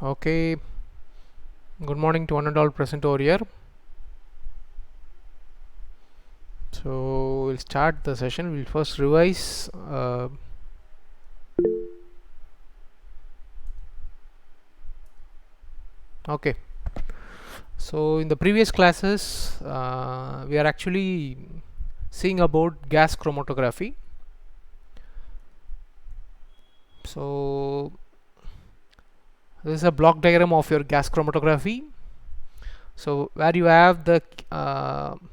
Okay, good morning to one and all present over here. So we'll start the session. We'll first revise. Okay, so in the previous classes, we are actually seeing about gas chromatography. So this is a block diagram of your gas chromatography. So where you have the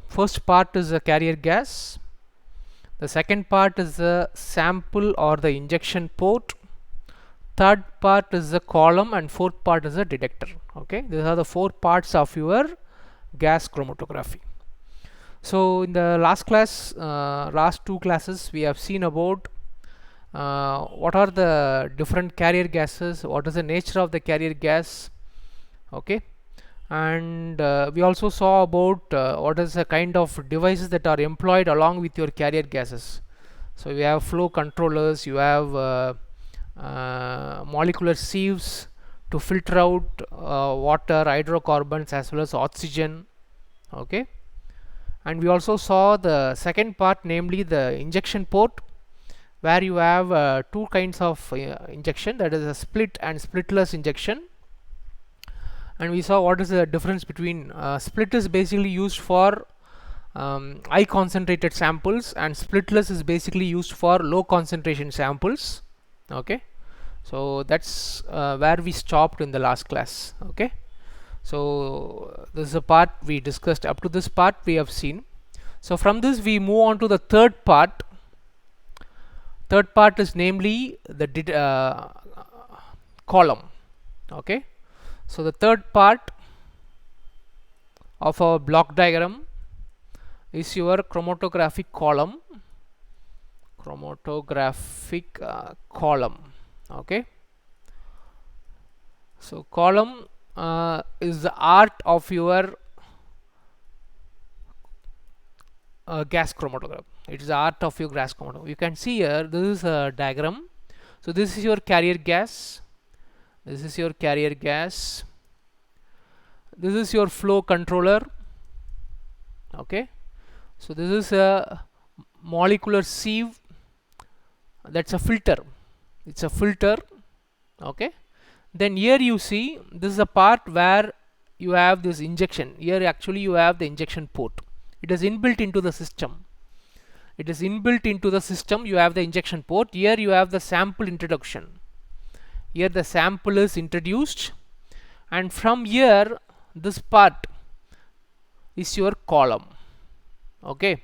first part is the carrier gas. The second part is the sample or the injection port. Third part is the column and fourth part is the detector. Okay, these are the four parts of your gas chromatography. So in the last two classes, we have seen about what are the different carrier gases, what is the nature of the carrier gas. Okay, and we also saw about what is the kind of devices that are employed along with your carrier gases. So you have flow controllers, you have molecular sieves to filter out water, hydrocarbons as well as oxygen. Okay, and we also saw the second part, namely the injection port, where you have two kinds of injection, that is a split and splitless injection. And we saw what is the difference between split is basically used for high concentrated samples, and splitless is basically used for low concentration samples. Okay, so that's where we stopped in the last class. Okay, so this is a part we discussed. Up to this part we have seen. So from this we move on to the third part. Third part is namely the column. Okay, so the third part of our block diagram is your chromatographic column. Okay, so column is the art of your gas chromatograph. It is the art of your gas chromatograph. You can see here, this is a diagram. So this is your carrier gas, this is your carrier gas, this is your flow controller. Okay, so this is a molecular sieve, that's a filter, it's a filter. Okay, then here you see this is a part where you have this injection. Here actually you have the injection port. It is inbuilt into the system. It is inbuilt into the system. You have the injection port. Here you have the sample introduction. Here the sample is introduced, and from here this part is your column. Okay,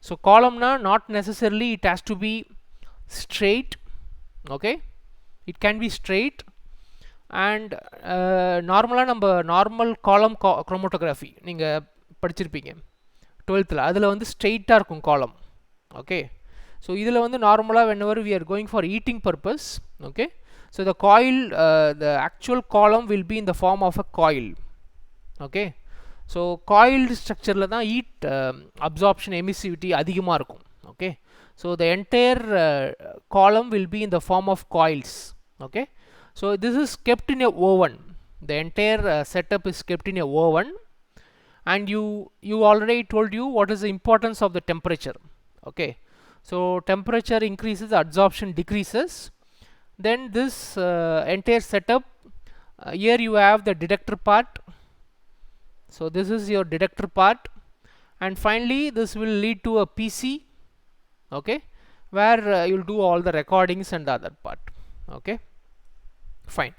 so column not necessarily it has to be straight. Okay, it can be straight, and நார்மலாக நம்ம normal காலம் chromatography நீங்கள் படிச்சிருப்பீங்க 12th அதில் வந்து ஸ்ட்ரெயிட்டாக இருக்கும் காலம். ஓகே, ஸோ இதில் வந்து நார்மலாக whenever we are going for eating purpose. Okay, so the coil, the actual column will be in the form of a coil. Okay, so coiled ஸ்ட்ரக்சரில் தான் ஹீட் அப்சார்ப்ஷன் எமிசிவிட்டி அதிகமாக இருக்கும். Okay, so the entire column will be in the form of coils. Okay, so this is kept in a oven. The entire setup is kept in a oven, and you already told you what is the importance of the temperature. Okay, so temperature increases, absorption decreases. Then this entire setup, here you have the detector part. So this is your detector part, and finally this will lead to a PC. Okay, where you'll do all the recordings and the other part. Okay, fine.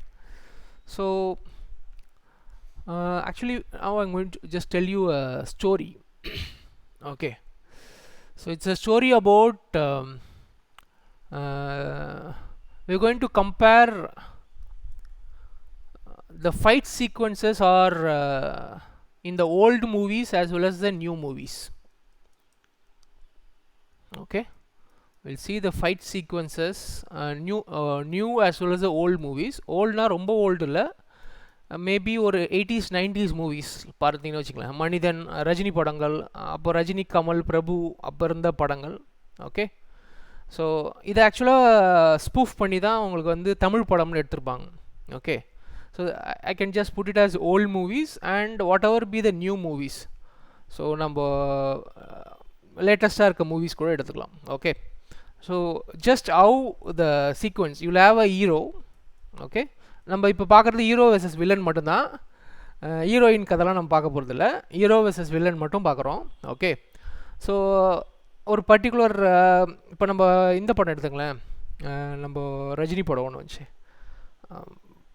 So actually now I'm going to just tell you a story. Okay, so it's a story about we're going to compare the fight sequences are in the old movies as well as the new movies. Okay, we'll see the fight sequences, new as well as the old movies. Oldனா ரொம்ப old இல்லை, maybe ஒரு 80s 90s movies பார்த்தீங்கன்னு வச்சுக்கலாம். மனிதன், ரஜினி படங்கள், அப்போ ரஜினி, கமல், பிரபு அப்போ இருந்த படங்கள். ஓகே, ஸோ இதை ஆக்சுவலாக ஸ்பூஃப் பண்ணி தான் உங்களுக்கு வந்து தமிழ் படம்னு எடுத்திருப்பாங்க. Okay, So I can just put it as old movies and whatever be the new movies. So நம்ம லேட்டஸ்ட்டாக இருக்க மூவிஸ் கூட எடுத்துக்கலாம். Okay, so just how the sequence you have a hero. Okay, நம்ம இப்போ பார்க்குறது ஹீரோ வெர்சஸ் வில்லன் மட்டும்தான். Heroine கதைலாம் நம்ம பார்க்க போகிறதில்ல, ஹீரோ வெர்சஸ் வில்லன் மட்டும் பார்க்குறோம். ஓகே, ஸோ ஒரு பர்டிகுலர் இப்போ நம்ம இந்த படம் எடுத்துங்களேன், நம்ம ரஜினி படம் ஒன்று வந்துச்சு,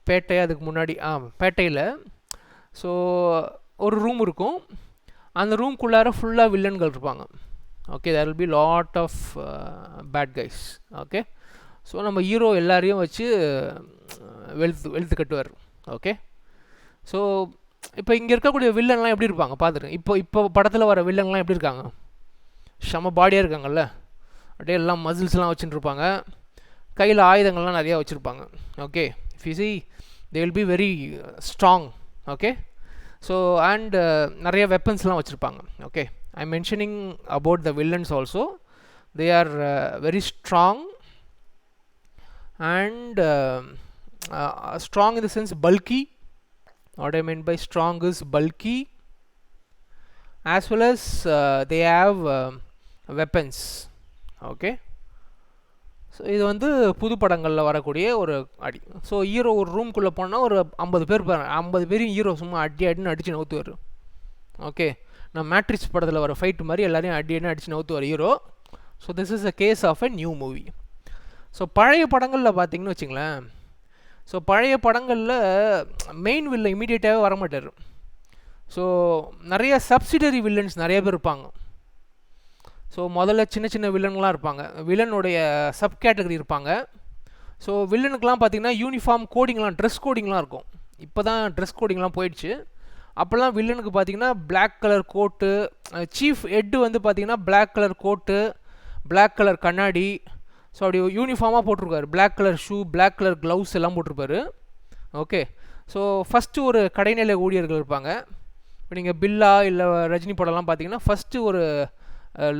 பேட்டை. அதுக்கு முன்னாடி பேட்டையில் ஸோ ஒரு ரூம் இருக்கும், அந்த ரூம்குள்ளார ஃபுல்லாக வில்லன்கள் இருப்பாங்க. Okay, there will be lot of bad guys. Okay, so நம்ம ஹீரோ எல்லாரையும் வச்சு வெளுத்து கட்டுவார். ஓகே, ஸோ இப்போ இங்கே இருக்கக்கூடிய வில்லன்லாம் எப்படி இருப்பாங்க பார்த்துருங்க. இப்போ படத்தில் வர வில்லன்லாம் எப்படி இருக்காங்க? செம பாடியாக இருக்காங்கல்ல, அப்படியே எல்லாம் மசில்ஸ்லாம் வச்சுட்டு இருப்பாங்க, கையில் ஆயுதங்கள்லாம் நிறையா வச்சுருப்பாங்க. Okay, if you see they will be very strong. Okay, so and நிறைய வெப்பன்ஸ்லாம் வச்சுருப்பாங்க. Okay, I am mentioning about the villains also. They are very strong and strong in the sense bulky. What I mean by strong is bulky, as well as they have weapons. Okay, so இது வந்து புது படங்களில் வரக்கூடிய ஒரு அடி. So hero ஒரு ரூம்குள்ளே போனால் ஒரு 50 பேர் 50 பேரையும் ஹீரோ சும்மா அடின்னு அடித்து நவுத்துவார். ஓகே, நான் மேட்ரிக்ஸ் படத்தில் வர ஃபைட் மாதிரி எல்லாரையும் அடின்னு அடித்து நவுத்துவார் hero. So this is a case of a new movie. So பழைய படங்களில் பார்த்தீங்கன்னு வச்சுங்களேன், ஸோ பழைய படங்களில் மெயின் வில்லன் இமீடியட்டாகவே வரமாட்டார். ஸோ நிறைய சப்சிடரி வில்லன்ஸ் நிறைய பேர் இருப்பாங்க. ஸோ முதல்ல சின்ன சின்ன வில்லன்களாம் இருப்பாங்க, வில்லனுடைய சப் கேட்டகரி இருப்பாங்க. ஸோ வில்லனுக்கெலாம் பார்த்திங்கன்னா யூனிஃபார்ம் கோடிங்லாம், ட்ரெஸ் கோடிங்லாம் இருக்கும். இப்போ தான் ட்ரெஸ் கோடிங்லாம் போயிடுச்சு. அப்போல்லாம் வில்லனுக்கு பார்த்திங்கன்னா black colour coat, chief head வந்து பார்த்திங்கன்னா black colour coat, black colour கண்ணாடி, ஸோ அப்படி யூனிஃபார்மாக போட்டிருக்காரு. Black colour shoe, black colour gloves எல்லாம் போட்டிருப்பாரு. ஓகே, ஸோ ஃபஸ்ட்டு ஒரு கடைநிலை ஊழியர்கள் இருப்பாங்க. இப்போ நீங்கள் பில்லா இல்லை ரஜினி படம்லாம் பார்த்தீங்கன்னா ஃபஸ்ட்டு ஒரு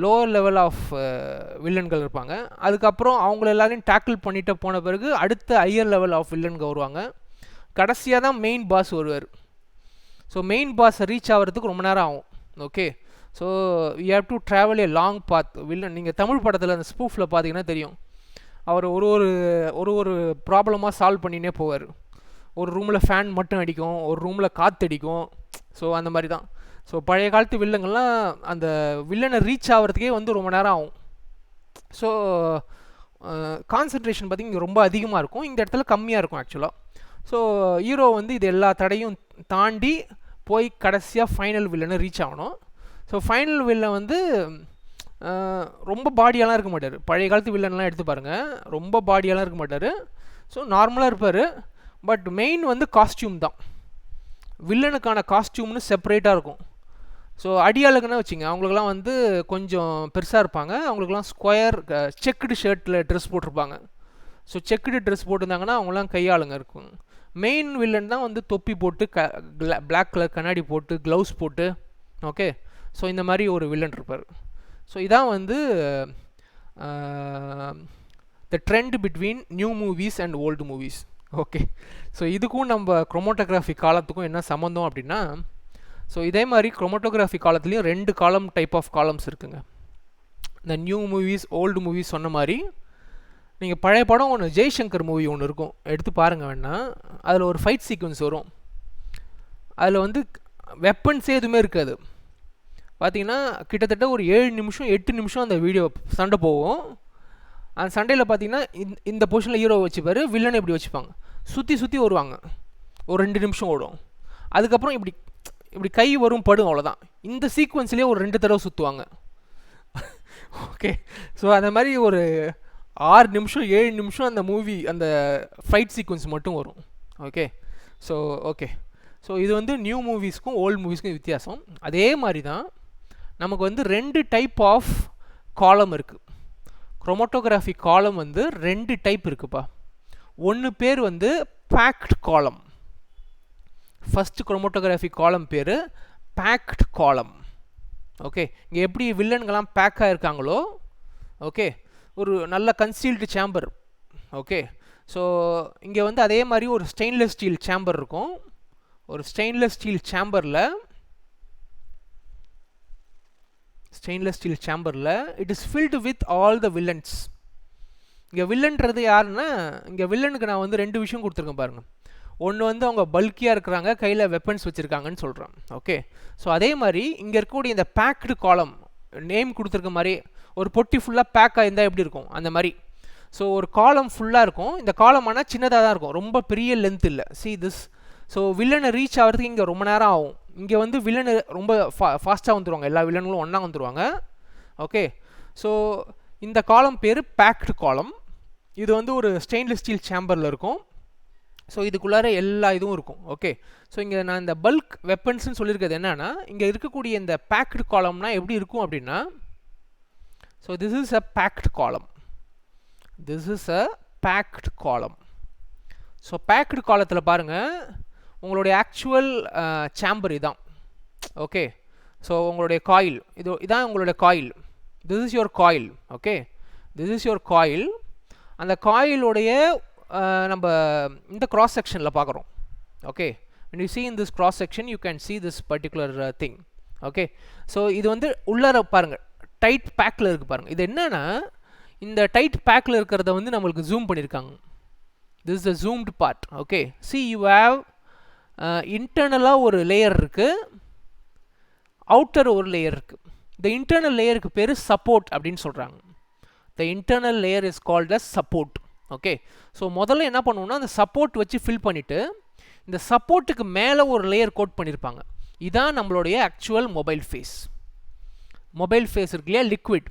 லோவர் லெவல் ஆஃப் வில்லன்கள் இருப்பாங்க. அதுக்கப்புறம் அவங்கள எல்லாரையும் டேக்கிள் பண்ணிட்டு போன பிறகு அடுத்த ஹையர் லெவல் ஆஃப் வில்லன்கள் வருவாங்க. கடைசியாக தான் மெயின் பாஸ் வருவார். ஸோ மெயின் பாஸை ரீச் ஆகிறதுக்கு ரொம்ப நேரம் ஆகும். Okay, so you have to travel a long path. Villain நீங்கள் தமிழ் படத்தில் அந்த ஸ்பூஃபில் பார்த்தீங்கன்னா தெரியும், அவர் ஒரு ப்ராப்ளமாக சால்வ் பண்ணினே போவார். ஒரு ரூமில் ஃபேன் மட்டும் அடிக்கும், ஒரு ரூமில் காற்றடிக்கும். ஸோ அந்த மாதிரி தான். ஸோ பழைய காலத்து வில்லங்கள்லாம் அந்த வில்லனை ரீச் ஆகிறதுக்கே வந்து ரொம்ப நேரம் ஆகும். ஸோ கான்சன்ட்ரேஷன் பார்த்திங்க ரொம்ப அதிகமாக இருக்கும், இந்த இடத்துல கம்மியாக இருக்கும் ஆக்சுவலாக. ஸோ ஹீரோ வந்து இது எல்லா தடையும் தாண்டி போய் கடைசியாக ஃபைனல் வில்லனை ரீச் ஆகணும். ஸோ ஃபைனல் வில்லன் வந்து ரொம்ப பாடியெல்லாம் இருக்க மாட்டார். பழைய காலத்து வில்லன்லாம் எடுத்து பாருங்கள், ரொம்ப பாடியெல்லாம் இருக்க மாட்டார். ஸோ நார்மலாக இருப்பார். பட் மெயின் வந்து காஸ்டியூம் தான். வில்லனுக்கான காஸ்டியூம்னு செப்பரேட்டாக இருக்கும். ஸோ அடியாளுக்குன்னா வச்சுங்க, அவங்களுக்குலாம் வந்து கொஞ்சம் பெருசாக இருப்பாங்க, அவங்களுக்குலாம் ஸ்கொயர் செக்குடு ஷர்ட்டில் ட்ரெஸ் போட்டிருப்பாங்க. ஸோ செக்குடு ட்ரெஸ் போட்டிருந்தாங்கன்னா அவங்களாம் கையாளுங்க இருக்கும். மெயின் வில்லன் தான் வந்து தொப்பி போட்டு பிளாக் கலர் கண்ணாடி போட்டு க்ளவுஸ் போட்டு. ஓகே, ஸோ இந்த மாதிரி ஒரு வில்லன் இருப்பார். ஸோ இதான் வந்து த trend between new movies and old movies. Okay, so இதுக்கும் நம்ம குரோமோட்டோகிராஃபி காலத்துக்கும் என்ன சம்மந்தம் அப்படின்னா, ஸோ இதே மாதிரி குரோமோட்டோகிராஃபி காலத்துலேயும் 2 காலம் டைப் ஆஃப் காலம்ஸ் இருக்குங்க. இந்த நியூ மூவிஸ் ஓல்டு மூவிஸ் சொன்ன மாதிரி நீங்கள் பழைய படம் ஒன்று ஜெய்சங்கர் மூவி ஒன்று இருக்கும், எடுத்து பாருங்கள் வேணால். அதில் ஒரு ஃபைட் சீக்வன்ஸ் வரும், அதில் வந்து வெப்பன்ஸே எதுவுமே இருக்காது. பார்த்தீங்கன்னா கிட்டத்தட்ட ஒரு 7 நிமிஷம் 8 நிமிஷம் அந்த வீடியோ சண்டை போகும். அந்த சண்டையில் பார்த்தீங்கன்னா இந்த பொசிஷனில் ஹீரோ வச்சுப்பார், வில்லனை இப்படி வச்சுப்பாங்க, சுற்றி வருவாங்க, ஒரு 2 நிமிஷம் ஓடும். அதுக்கப்புறம் இப்படி கை வரும் படும், அவ்வளோதான். இந்த சீக்வன்ஸ்லேயே ஒரு 2 தடவை சுற்றுவாங்க. ஓகே, ஸோ அந்த மாதிரி ஒரு 6 நிமிஷம் 7 நிமிஷம் அந்த மூவி அந்த ஃபைட் சீக்வன்ஸ் மட்டும் வரும். ஓகே, ஸோ இது வந்து நியூ மூவிஸ்க்கும் ஓல்டு மூவிஸ்க்கும் வித்தியாசம். அதே மாதிரி தான் நமக்கு வந்து 2 டைப் ஆஃப் காலம் இருக்குது. குரோமோட்டோகிராஃபி காலம் வந்து 2 டைப் இருக்குப்பா. ஒன்று பேர் வந்து பேக்ட் காலம். ஃபஸ்ட்டு குரோமோட்டோகிராஃபி காலம் பேர் பேக்ட் காலம். ஓகே, இங்கே எப்படி வில்லன்கள்லாம் பேக்காக இருக்காங்களோ, ஓகே, ஒரு நல்ல கன்சீல்டு சேம்பர். ஓகே, ஸோ இங்கே வந்து அதே மாதிரி ஒரு ஸ்டெயின்லெஸ் ஸ்டீல் சேம்பர் இருக்கும். ஒரு ஸ்டெயின்லெஸ் ஸ்டீல் சேம்பரில் it is filled with all the villains. இங்கே வில்லன்றது யாருன்னா, இங்கே வில்லனுக்கு நான் வந்து 2 விஷயம் கொடுத்துருக்கேன் பாருங்கள். ஒன்று வந்து அவங்க பல்கியாக இருக்கிறாங்க, கையில் வெப்பன்ஸ் வச்சுருக்காங்கன்னு சொல்கிறேன். ஓகே, ஸோ அதே மாதிரி இங்கே இருக்கக்கூடிய இந்த பேக்டு காலம் நேம் கொடுத்துருக்க மாதிரி ஒரு பொட்டி ஃபுல்லாக பேக் ஆகிருந்தால் எப்படி இருக்கும் அந்த மாதிரி. ஸோ ஒரு காலம் ஃபுல்லாக இருக்கும். இந்த காலம் ஆனால் சின்னதாக தான் இருக்கும், ரொம்ப பெரிய லென்த் இல்லை. See this. ஸோ வில்லனை ரீச் ஆகிறதுக்கு இங்கே ரொம்ப நேரம் ஆகும். இங்கே வந்து வில்லனு ரொம்ப ஃபாஸ்ட்டாக வந்துடுவாங்க, எல்லா வில்லன்களும் ஒன்றா வந்துடுவாங்க. ஓகே, ஸோ இந்த காலம் பேர் பேக்டு காலம். இது வந்து ஒரு ஸ்டெயின்லெஸ் ஸ்டீல் சேம்பரில் இருக்கும். ஸோ இதுக்குள்ளார எல்லா இதுவும் இருக்கும். ஓகே, ஸோ இங்கே நான் இந்த பல்க் வெப்பன்ஸ்ன்னு சொல்லியிருக்கிறது என்னென்னா, இங்கே இருக்கக்கூடிய இந்த பேக்டு காலம்னா எப்படி இருக்கும் அப்படின்னா, so this is a packed column. So packed காலத்தில் பாருங்கள், உங்களுடைய ஆக்சுவல் சேம்பர் இதான். ஓகே, ஸோ உங்களுடைய காயில் இதான் உங்களுடைய coil. This is your coil. Okay, this is your coil. அந்த காயிலுடைய நம்ம இந்த கிராஸ் செக்ஷனில் பார்க்குறோம். ஓகே, when you see in this cross section you can see this particular thing. Okay, so இது வந்து உள்ளார பாருங்கள், டைட் பேக்கில் இருக்குது பாருங்கள். இது என்னென்னா, இந்த டைட் பேக்கில் இருக்கிறத வந்து நம்மளுக்கு ஜூம் பண்ணியிருக்காங்க. this is the zoomed part. Okay, see you have இன்டர்னலாக ஒரு லேயர் இருக்குது, அவுட்டர் ஒரு லேயர் இருக்குது. இந்த இன்டர்னல் லேயருக்கு பேர் சப்போர்ட் அப்படின்னு சொல்கிறாங்க. the internal layer is called as support. Okay, so முதல்ல என்ன பண்ணுவோம்னா, அந்த சப்போர்ட் வச்சு ஃபில் பண்ணிவிட்டு இந்த சப்போர்ட்டுக்கு மேலே ஒரு லேயர் கோட் பண்ணியிருப்பாங்க. இதான் நம்மளுடைய actual mobile phase. Mobile phase இருக்கு இல்லையா, லிக்விட்.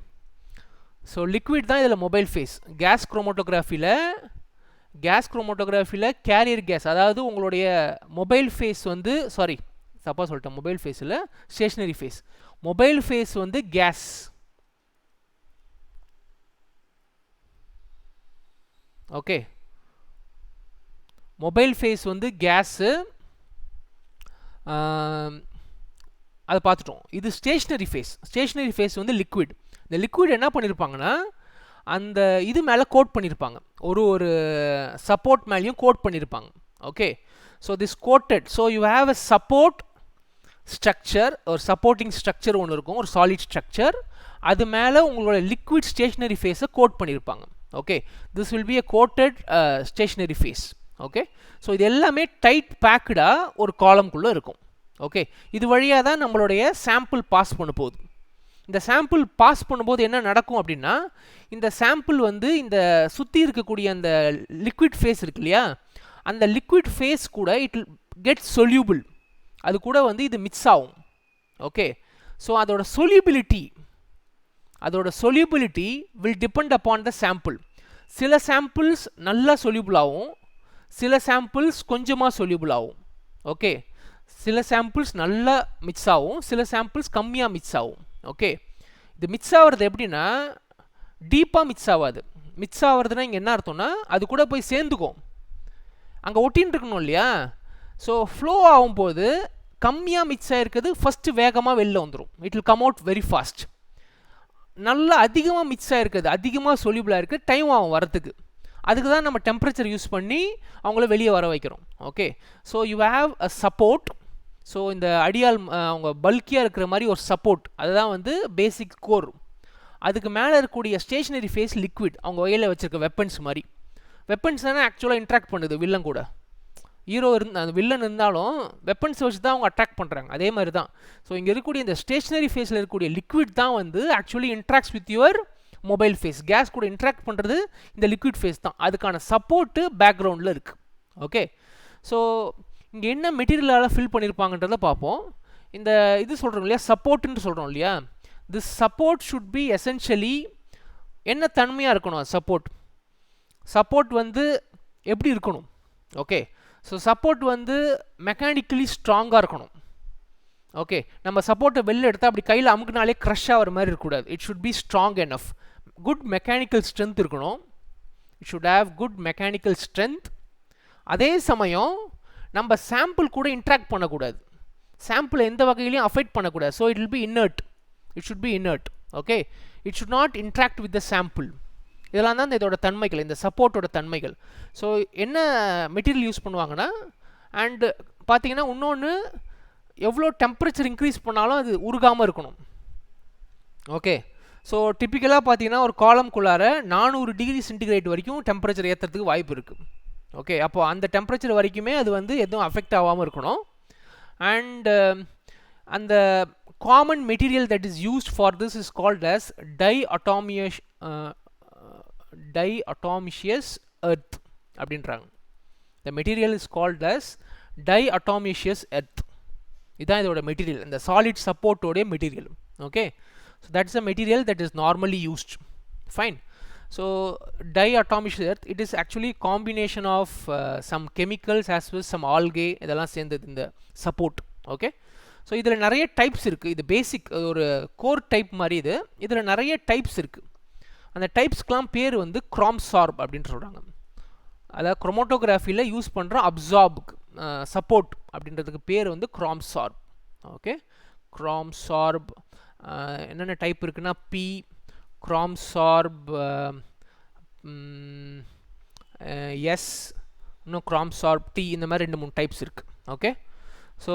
ஸோ லிக்விட் தான் இதில் மொபைல் ஃபேஸ். கேஸ் குரோமோட்டோகிராஃபியில் கேரியர் கேஸ், அதாவது உங்களுடைய மொபைல் ஃபேஸ் வந்து தப்பாக சொல்லிட்டேன், மொபைல் ஃபேஸில் ஸ்டேஷ்னரி ஃபேஸ். மொபைல் ஃபேஸ் வந்து கேஸ். ஓகே, மொபைல் ஃபேஸ் வந்து கேஸு, அதை பார்த்துட்டோம். இது ஸ்டேஷ்னரி ஃபேஸ் வந்து லிக்விட். இந்த லிக்விட் என்ன பண்ணியிருப்பாங்கன்னா, அந்த இது மேலே கோட் பண்ணியிருப்பாங்க, ஒரு சப்போர்ட் மேலேயும் கோட் பண்ணியிருப்பாங்க. Okay, so this coated. So you have a support structure, ஒரு சப்போர்ட்டிங் ஸ்ட்ரக்சர் ஒன்று இருக்கும், ஒரு சாலிட் ஸ்ட்ரக்சர். அது மேலே உங்களோட லிக்விட் ஸ்டேஷ்னரி ஃபேஸை கோட் பண்ணியிருப்பாங்க. Okay, this will be a coated stationary phase. Okay, so இது எல்லாமே டைட் பேக்கடாக ஒரு காலம்குள்ளே இருக்கும். ஓகே, இது வழியாக தான் நம்மளுடைய சாம்பிள் பாஸ் பண்ண போகுது. இந்த சாம்பிள் பாஸ் பண்ணும்போது என்ன நடக்கும் அப்படின்னா, இந்த சாம்பிள் வந்து இந்த சுற்றி இருக்கக்கூடிய அந்த லிக்விட் ஃபேஸ் இருக்கு இல்லையா, அந்த லிக்விட் ஃபேஸ் கூட இட் கெட் சொல்யூபிள், அது கூட வந்து இது மிக்ஸ் ஆகும். ஓகே, ஸோ அதோட solubility will depend upon the sample. சில சாம்பிள்ஸ் நல்லா சொல்யூபிள் ஆகும், சில சாம்பிள்ஸ் கொஞ்சமாக சொல்யூபிள் ஆகும். ஓகே, சில சாம்பிள்ஸ் நல்லா மிக்ஸ் ஆகும், சில சாம்பிள்ஸ் கம்மியாக மிக்ஸ் ஆகும். ஓகே, இது மிக்ஸ் ஆகிறது எப்படின்னா, டீப்பாக மிக்ஸ் ஆகாது. மிக்ஸ் ஆகிறதுனா இங்கே என்ன அர்த்தம்னா, அது கூட போய் சேர்ந்துக்கும், அங்கே ஒட்டின்னு இருக்கணும் இல்லையா. ஸோ ஃப்ளோ ஆகும்போது கம்மியாக மிக்ஸ் ஆகிருக்குது ஃபஸ்ட்டு வேகமாக வெளில வந்துடும். It will come out very fast. நல்லா அதிகமாக மிக்ஸ் ஆகிருக்குது, அதிகமாக சொல்யூபிளாக இருக்குது, டைம் ஆகும் வரத்துக்கு. அதுக்கு தான் நம்ம டெம்பரேச்சர் யூஸ் பண்ணி அவங்கள வெளியே வர வைக்கிறோம். Okay, so you have a support. So இந்த அடியால் அவங்க பல்கியாக இருக்கிற மாதிரி ஒரு சப்போர்ட், அதுதான் வந்து பேசிக் கோர். அதுக்கு மேலே இருக்கக்கூடிய ஸ்டேஷ்னரி ஃபேஸ் லிக்விட், அவங்க வகையில் வச்சுருக்க வெப்பன்ஸ் மாதிரி. வெப்பன்ஸ் தானே ஆக்சுவலாக இன்ட்ராக்ட் பண்ணுது வில்லன் கூட. ஹீரோ அந்த வில்லன் இருந்தாலும் வெப்பன்ஸ் வச்சு தான் அவங்க அட்ராக்ட் பண்ணுறாங்க, அதே மாதிரி தான். ஸோ இங்கே இருக்கக்கூடிய இந்த ஸ்டேஷ்னரி ஃபேஸில் இருக்கக்கூடிய லிக்விட் தான் வந்து actually interacts with your mobile phase. Gas கூட இன்ட்ராக்ட் பண்ணுறது இந்த லிக்விட் ஃபேஸ் தான். அதுக்கான சப்போர்ட்டு பேக்ரவுண்டில் இருக்குது. ஓகே, ஸோ இங்கே என்ன மெட்டீரியலால் ஃபில் பண்ணியிருப்பாங்கன்றதை பார்ப்போம். இந்த இது சொல்கிறோம் இல்லையா, சப்போர்ட்டுன்னு சொல்கிறோம் இல்லையா, this support should be essentially என்ன தன்மையாக இருக்கணும். சப்போர்ட் வந்து எப்படி இருக்கணும்? ஓகே, ஸோ சப்போர்ட் வந்து மெக்கானிக்கலி ஸ்ட்ராங்காக இருக்கணும். ஓகே, நம்ம சப்போர்ட்டை வெளில எடுத்தால் அப்படி கையில் அமுக்குனாலே க்ரஷ் ஆகிற மாதிரி இருக்கக்கூடாது. It should be strong enough. Good mechanical strength இருக்கணும். It should have good mechanical strength. அதே சமயம் நம்ம சாம்பிள் கூட இன்ட்ராக்ட் பண்ணக்கூடாது, சாம்பிளை எந்த வகையிலையும் அஃபெக்ட் பண்ணக்கூடாது. So it will B inert. It should B inert. Okay, it should not interact with the sample. இதெல்லாம் தான் இதோட தன்மைகள், இந்த சப்போர்ட்டோட தன்மைகள். ஸோ என்ன மெட்டீரியல் யூஸ் பண்ணுவாங்கன்னா, அண்டு பார்த்தீங்கன்னா இன்னொன்று, எவ்வளோ டெம்பரேச்சர் இன்க்ரீஸ் பண்ணாலும் அது உருகாமல் இருக்கணும். ஓகே, ஸோ டிப்பிக்கலாக பார்த்தீங்கன்னா ஒரு காலம்குள்ளார 400 டிகிரி சென்டிகிரேட் வரைக்கும் டெம்பரேச்சர் ஏற்றுறதுக்கு வாய்ப்பு இருக்குது. ஓகே, அப்போது அந்த டெம்பரேச்சர் வரைக்குமே அது வந்து எதுவும் அஃபெக்ட் ஆகாமல் இருக்கணும். அண்ட் அந்த common material that is used for this is called as diatomaceous earth அப்படின்றாங்க. The material is called as diatomaceous earth. இதான் இதோட மெட்டீரியல், இந்த சாலிட் சப்போர்ட்டோடைய material. Okay, so that's a material that is normally used. Fine. So diatomaceous earth, it is actually combination of some chemicals as well as some algae, இதெல்லாம் சேர்ந்தது இந்த support. Okay, so இதில் நிறைய types இருக்குது. இது பேசிக் ஒரு core type மாதிரி. இதில் நிறைய டைப்ஸ் இருக்குது. அந்த டைப்ஸ்க்கெலாம் பேர் வந்து க்ரோம்சார்ப் அப்படின்னு சொல்கிறாங்க. அதாவது குரோமோட்டோகிராஃபியில் யூஸ் பண்ணுற அப்சார்புக்கு சப்போர்ட் அப்படின்றதுக்கு பேர் வந்து க்ரோம்சார்ப். ஓகே, க்ரோம்சார்ப் என்னென்ன டைப் இருக்குன்னா, பி, க்ரோம்சார்ப், எஸ், இன்னும் க்ரோம்சார்ப் டி, இந்த மாதிரி 2-3 டைப்ஸ் இருக்குது. Okay, so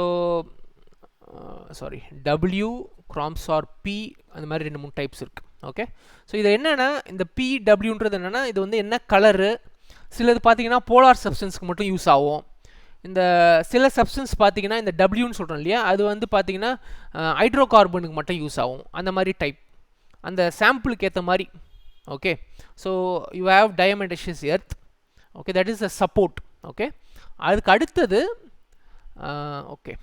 sorry, W, Chromosorb P, அந்த மாதிரி 2-3 டைப்ஸ் இருக்குது. ஓகே, ஸோ இது என்னென்னா, இந்த பி டபிள்யூன்றது என்னென்னா, இது வந்து என்ன கலரு, சிலது பார்த்தீங்கன்னா போலார் சப்ஸ்டன்ஸ்க்கு மட்டும் யூஸ் ஆகும். இந்த சில சப்ஸ்டன்ஸ் பார்த்தீங்கன்னா, இந்த டபிள்யூன்னு சொல்கிறோம் இல்லையா, அது வந்து பார்த்தீங்கன்னா ஹைட்ரோ கார்பனுக்கு மட்டும் யூஸ் ஆகும். அந்த மாதிரி டைப், அந்த சாம்பிளுக்கு ஏற்ற மாதிரி. Okay, so you have diatomaceous earth. Okay, that is a support. Okay, அதுக்கு அடுத்தது okay,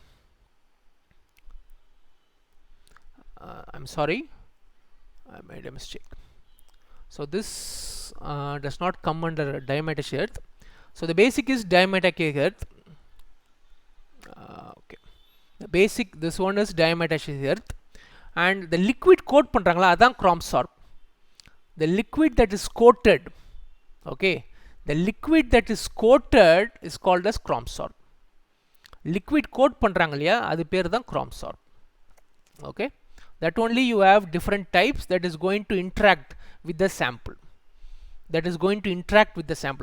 I'm sorry, I made a mistake. So this does not come under diatomaceous earth. So the basic is diatomaceous earth. Okay, the basic, this one is diatomaceous earth, and the liquid coat பண்றாங்களா, அதான் க்ரோம்சார்ப். The liquid that is coated, okay, the liquid that is coated is called as க்ரோம்சார்ப். liquid coat பண்றாங்க இல்லையா, அது பேர் தான் க்ரோம்சார்ப். okay, that only you have different types that is going to interact with the sample.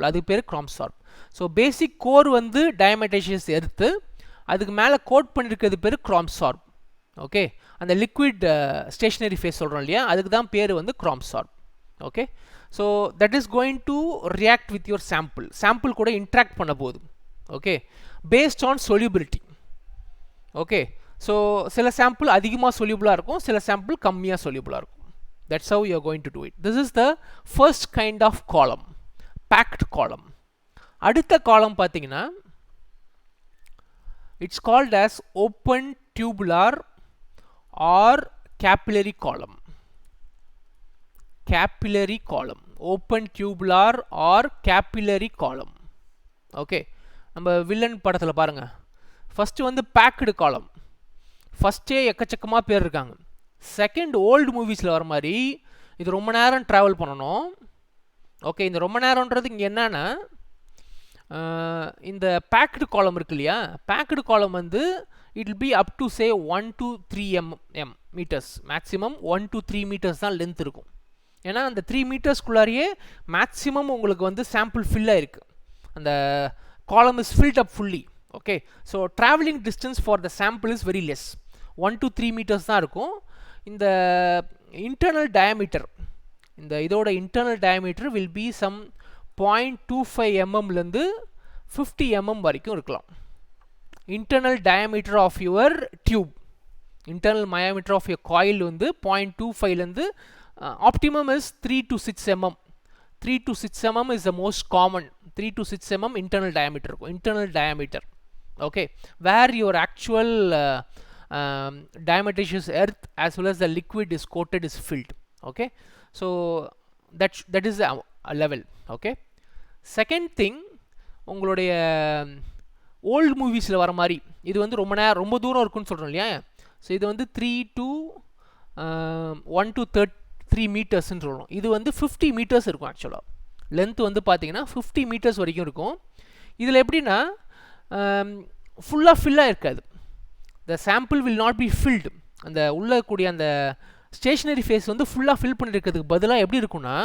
அது பேர் க்ரோம்சார்ப். So basic core வந்து டயமெண்டஷியஸ் earth, அதுக்கு மேலே கோட் பண்ணியிருக்கிறது பேர் க்ரோம்சார்ப். ஓகே, அந்த லிக்விட் ஸ்டேஷனரி ஃபேஸ் சொல்கிறோம் இல்லையா, அதுக்கு தான் பேர் வந்து Chromosorb. Okay, so that is going to react with your sample கூட இன்ட்ராக்ட் பண்ண போகுது. Okay, based on solubility. Okay, so சில சாம்பிள் அதிகமாக சொல்யூபிளாக இருக்கும், சில சாம்பிள் கம்மியாக சொல்யூபிளாக இருக்கும். That's how you are going to do it. This is the first kind of column, packed column. அடுத்த column பார்த்தீங்கன்னா, it's called as open tubular or capillary column. Open tubular or capillary column. Okay, நம்ம villain படத்தில் பாருங்க, first வந்து packed காலம். ஃபஸ்ட்டே எக்கச்சக்கமாக பேர் இருக்காங்க. செகண்ட் ஓல்டு மூவிஸில் வர மாதிரி இது ரொம்ப நேரம் ட்ராவல் பண்ணணும். ஓகே, இந்த ரொம்ப நேரம்ன்றது இங்கே என்னன்னா, இந்த பேக்டு காலம் இருக்கு இல்லையா, பேக்டு காலம் வந்து it will be up to say 1 to 3 metres, maximum 1 to 3 metres தான் லென்த் இருக்கும். ஏன்னா அந்த 3 மீட்டர்ஸ்குள்ளாரியே மேக்ஸிமம் உங்களுக்கு வந்து சாம்பிள் ஃபில் ஆகிருக்கு. அந்த column is filled up fully. Okay, so travelling distance for the sample is very less, 1 to 3 metres தான் இருக்கும். இந்த இன்டர்னல் டயாமீட்டர், இந்த இதோட internal diameter will be some 0.25 mmலேருந்து 50 mm வரைக்கும் இருக்கலாம். Internal diameter of your tube, internal diameter of your coil வந்து 0.25லேருந்து optimum is 3 to 6 mm. 3 to 6 mm is the most common. 3 to 6 mm internal diameter இருக்கும், internal diameter. Okay, where your actual diatomaceous earth as well as the liquid is coated is filled. Okay, so that is a level. Okay, second thing, உங்களுடைய old மூவிஸில் வர மாதிரி இது வந்து ரொம்ப தூரம் இருக்குன்னு சொல்கிறோம் இல்லையா. ஸோ இது வந்து 3 to 1 to 3 மீட்டர்ஸ்ன்னு சொல்கிறோம். இது வந்து 50 மீட்டர்ஸ் இருக்கும். ஆக்சுவலாக லென்த் வந்து பார்த்தீங்கன்னா 50 மீட்டர்ஸ் வரைக்கும் இருக்கும். இதில் எப்படின்னா ஃபுல்லாக ஃபில்லாக இருக்காது. த sample will not be filled. அந்த உள்ள கூடிய அந்த ஸ்டேஷனரி ஃபேஸ் வந்து ஃபுல்லாக ஃபில் பண்ணியிருக்கிறதுக்கு பதிலாக எப்படி இருக்குன்னா,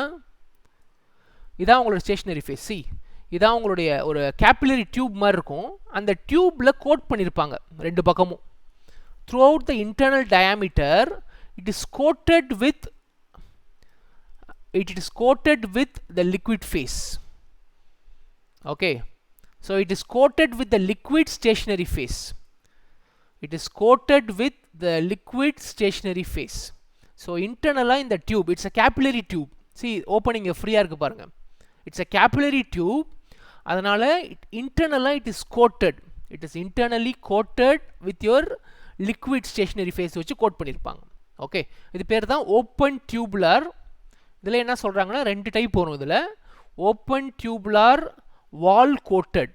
இதான் உங்களோட ஸ்டேஷனரி ஃபேஸ். சி, இதான் உங்களுடைய ஒரு கேபிலரி டியூப் மாதிரி இருக்கும். அந்த டியூப்பில் கோட் பண்ணியிருப்பாங்க ரெண்டு பக்கமும். Through out the internal diameter it is coated with the liquid phase. Okay, so it is coated with the liquid stationary phase. It is coated with the liquid stationary phase. So internally in the tube, it's a capillary tube. See, opening free ah irukku parunga. It's a capillary tube. அதனால internally it is coated. It is internally coated with your liquid stationary phase வச்சு code பண்ணியிருப்பாங்க. Okay, இது பேர் தான் open tubular. இதில் என்ன சொல்கிறாங்கன்னா ரெண்டு டைப் வரும். இதில் open tubular wall coated.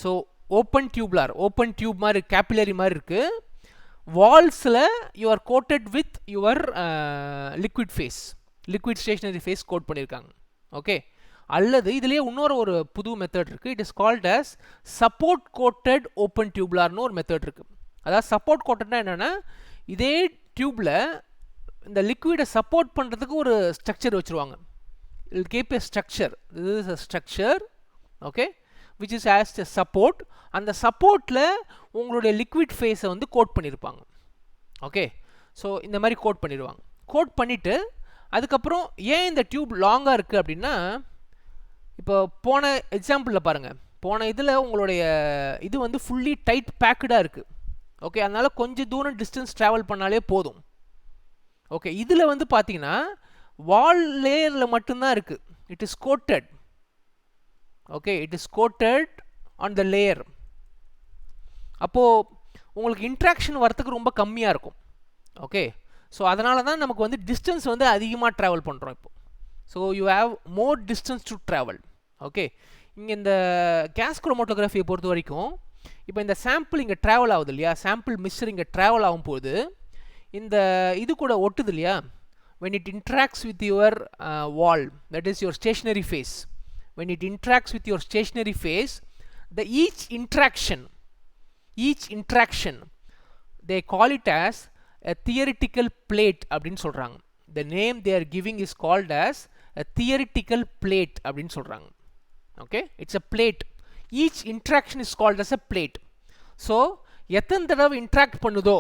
So open tube மாதிரி கேபிலரி மாதிரி இருக்குது. வால்ஸில் you are coated with your liquid phase, liquid stationary phase coat பண்ணியிருக்காங்க. ஓகே, அல்லது இதுலேயே இன்னொரு ஒரு புது மெத்தட் இருக்குது. It is called as support coated open டியூப்லார்னு ஒரு மெத்தட் இருக்குது. அதாவது சப்போர்ட் கோட்டட்னா என்னென்னா, இதே டியூப்பில் இந்த லிக்விடை சப்போர்ட் பண்ணுறதுக்கு ஒரு ஸ்ட்ரக்சர் வச்சுருவாங்க. It keep a structure. This is a structure, okay, which is as a support. அந்த சப்போர்ட்டில் உங்களுடைய லிக்விட் ஃபேஸை வந்து கோட் பண்ணியிருப்பாங்க. ஓகே, ஸோ இந்த மாதிரி கோட் பண்ணிடுவாங்க. கோட் பண்ணிவிட்டு அதுக்கப்புறம் ஏன் இந்த டியூப் லாங்காக இருக்குது அப்படின்னா, இப்போ போன எக்ஸாம்பிளில் பாருங்கள், போன இதில் உங்களுடைய இது வந்து ஃபுல்லி டைட் பேக்கடாக இருக்குது. ஓகே, அதனால் கொஞ்சம் தூரம் டிஸ்டன்ஸ் ட்ராவல் பண்ணாலே போதும். ஓகே, இதில் வந்து பார்த்தீங்கன்னா வால் லேயரில் மட்டும்தான் இருக்குது. It is coated. Okay, it is coated on the layer. அப்போது உங்களுக்கு இன்ட்ராக்ஷன் வரத்துக்கு ரொம்ப கம்மியாக இருக்கும். ஓகே, ஸோ அதனால தான் நமக்கு வந்து டிஸ்டன்ஸ் வந்து அதிகமாக ட்ராவல் பண்ணுறோம் இப்போ. So you have more distance to travel. Okay, இங்கே இந்த கேஸ் குரோமோட்டோகிராஃபியை பொறுத்த வரைக்கும் இப்போ இந்த சாம்பிள் இங்கே ட்ராவல் ஆகுது இல்லையா, சாம்பிள் மிக்சர் இங்கே ட்ராவல் ஆகும்போது இந்த இது கூட ஒட்டுது இல்லையா, when it interacts with your wall, that is your stationary phase, when it interacts with your stationary phase, the each interaction they call it as a theoretical plate அப்படினு சொல்றாங்க. The name they are giving is called as a theoretical plate அப்படினு சொல்றாங்க. Okay, it's a plate. Each interaction is called as a plate. So எத்தனை தடவை interact பண்ணுதோ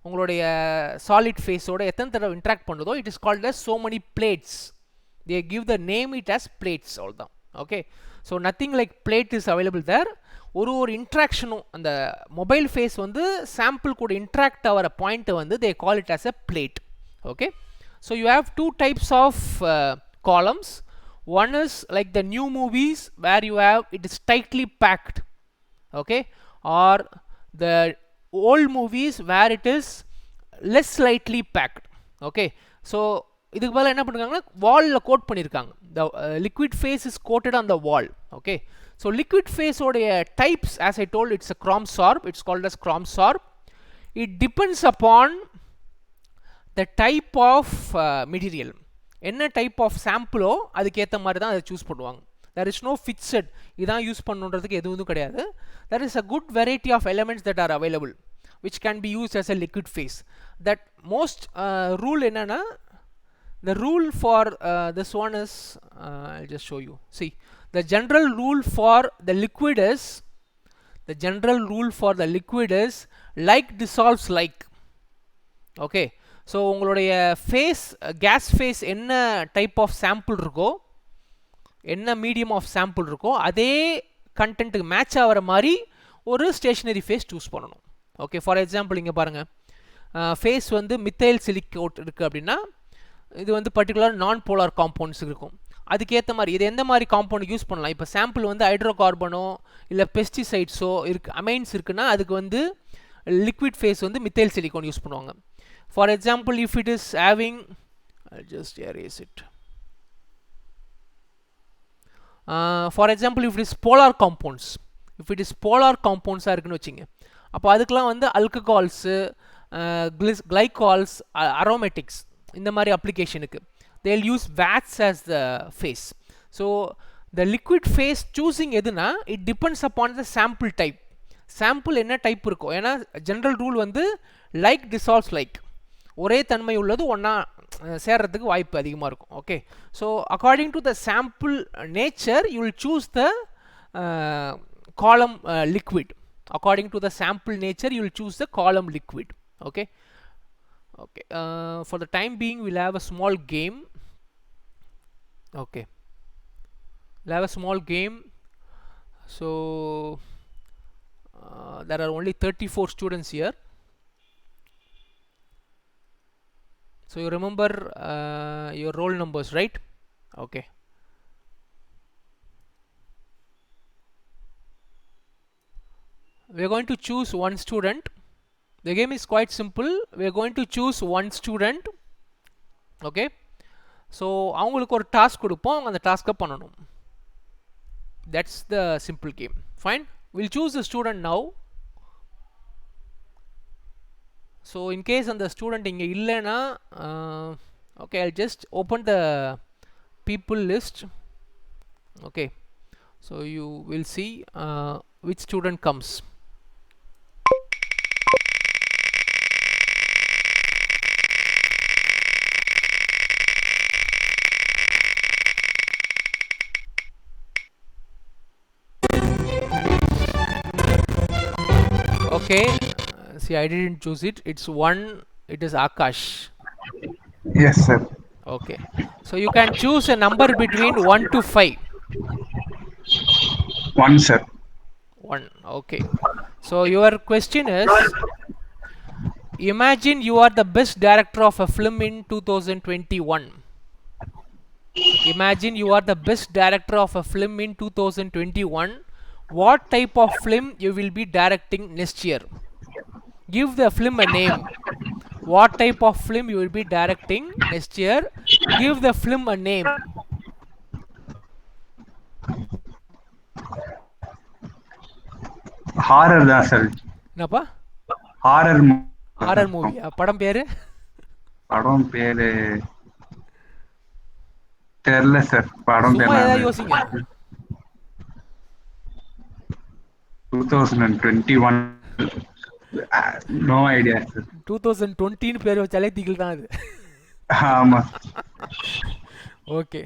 உங்களுடைய solid ஃபேஸோட எத்தனை தடவை இன்ட்ராக்ட் பண்ணுதோ, it is called as so many plates. They give the name it as plates அவ்வளோதான். Okay, so nothing like plate is available there. ஒரு இன்ட்ராக்ஷனும் அந்த மொபைல் ஃபேஸ் வந்து சாம்பிள் கூட இன்ட்ராக்ட் ஆகிற பாயிண்ட்டை வந்து they call it as a plate. Okay, so you have two types of columns. One is like the new movies where you have it is tightly packed, okay, or the old movies where it is less lightly packed. Okay, so இதுக்கு பதிலா என்ன பண்ணிருக்காங்கன்னா வால்ல code பண்ணிருக்காங்க. The liquid phase is coated on the wall. Okay, so liquid phase உடைய types, as I told, it's a Chrome-Sorb. It's called as Chrome-Sorb. It depends upon the type of material. என்ன type of சாம்பிளோ அதுக்கேற்ற மாதிரி தான் அதை choose பண்ணுவாங்க. there is no fixed இதான் use பண்ணுன்றதுக்கு எதுவும் கிடையாது. there is a good variety of elements that are available which can be used as a liquid phase. that most rule என்னன்னா, the rule for this one is I'll just show you. See, the general rule for the liquid is like dissolves like. Okay, so உங்களுடைய face case face என்ன type of sample இருக்கோ, என்ன medium of sample இருக்கோ, அதே கண்டென்ட்டுக்கு match ஆகிற மாதிரி ஒரு stationary phase choose பண்ணணும். ஓகே, ஃபார் எக்ஸாம்பிள் இங்கே பாருங்கள், ஃபேஸ் வந்து மித்தைல் சிலிக்கோட் இருக்குது அப்படின்னா இது வந்து பர்டிகுலர் நான் போலார் காம்பவுண்ட்ஸ் இருக்கும். அதுக்கேற்ற மாதிரி இது எந்த மாதிரி காம்பவுண்ட் யூஸ் பண்ணலாம். இப்போ சாம்பிள் வந்து ஹைட்ரோ கார்பனோ இல்லை பெஸ்டிசைட்ஸோ இருக்குது, அமைன்ஸ் இருக்குன்னா அதுக்கு வந்து லிக்விட் ஃபேஸ் வந்து மித்தைல் சிலிக்கோன் யூஸ் பண்ணுவாங்க. For example, if it is having, I'll just erase it. For example, if it is polar compounds, ஆ இருக்குன்னு வச்சுங்க, அப்போ அதுக்கெலாம் வந்து அல்கஹால்ஸு, கிளைகால்ஸ், அரோமேட்டிக்ஸ் இந்த மாதிரி அப்ளிகேஷனுக்கு they'll use VATs as the phase. So the liquid phase choosing எதுனா it depends upon the sample type. Sample என்ன type இருக்கும். ஏன்னா ஜென்ரல் ரூல் வந்து லைக் டிசால்வ்ஸ் லைக், ஒரே தன்மை உள்ளது ஒன்றா சேர்றதுக்கு வாய்ப்பு அதிகமாக இருக்கும். Okay, so according to the sample nature you will choose the column liquid. According to the sample nature you will choose the column liquid. Okay, okay, for the time being we'll have a small game. Okay, we'll have a small game. So there are only 34 students here. So you remember your roll numbers, right? Okay, we are going to choose one student. The game is quite simple. We are going to choose one student. Okay, so அவங்களுக்கு ஒரு task கொடுப்போம், அவங்க அந்த டாஸ்க்கை பண்ணணும். That's the simple game. Fine, we'll choose the student now. So in case அந்த student இங்கே இல்லைன்னா okay, I'll just open the people list. Okay, so you will see which student comes. Okay, see, I didn't choose it. It's one. It is Akash. Yes, sir. Okay, so you can choose a number between 1 to 5. 1, sir. 1. Okay, so your question is, imagine you are the best director of a film in 2021. Imagine you are the best director of a film in 2021. What type of film you will be directing next year? Give the film a name. What type of film you will be directing next year? Give the film a name. Horror தான் sir. என்னப்பா? Horror movie. படம் பேரு? படம் பேரு தெரியல sir. படம் பேரு சும்மா ஏதாவது யோசிங்க. 2021. No idea sir. 2020 னு பேர் வச்சாலே திகில் தான் அது. ஆமா. Okay,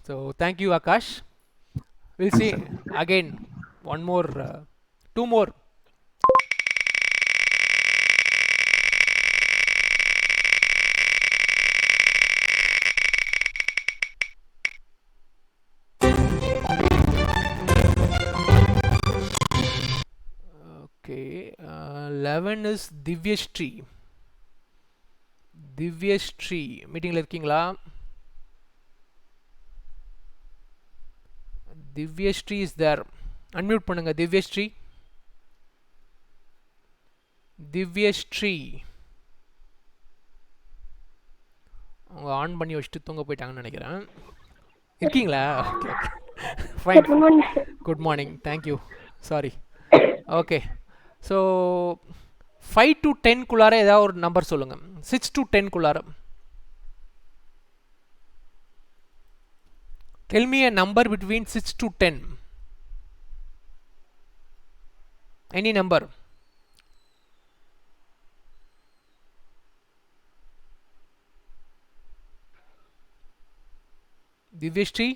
so thank you Akash. We'll see again one more 2 more. Okay, 11 is Divyashree. Divyashree மீட்டிங்ல இருக்கீங்களா? Divyashree is there. Unmute பண்ணுங்க Divyashree. Divyashree அவங்க ஆன் பண்ணி வச்சுட்டு தூங்க போயிட்டாங்கன்னு நினைக்கிறேன். இருக்கீங்களா? Okay okay fine. Good morning. Thank you. Sorry. Okay, so 5 to 10 குள்ளார ஏதாவது ஒரு நம்பர் சொல்லுங்க. 6 to 10 குள்ளார. Tell me a number between 6 to 10. Any number. Divyashree.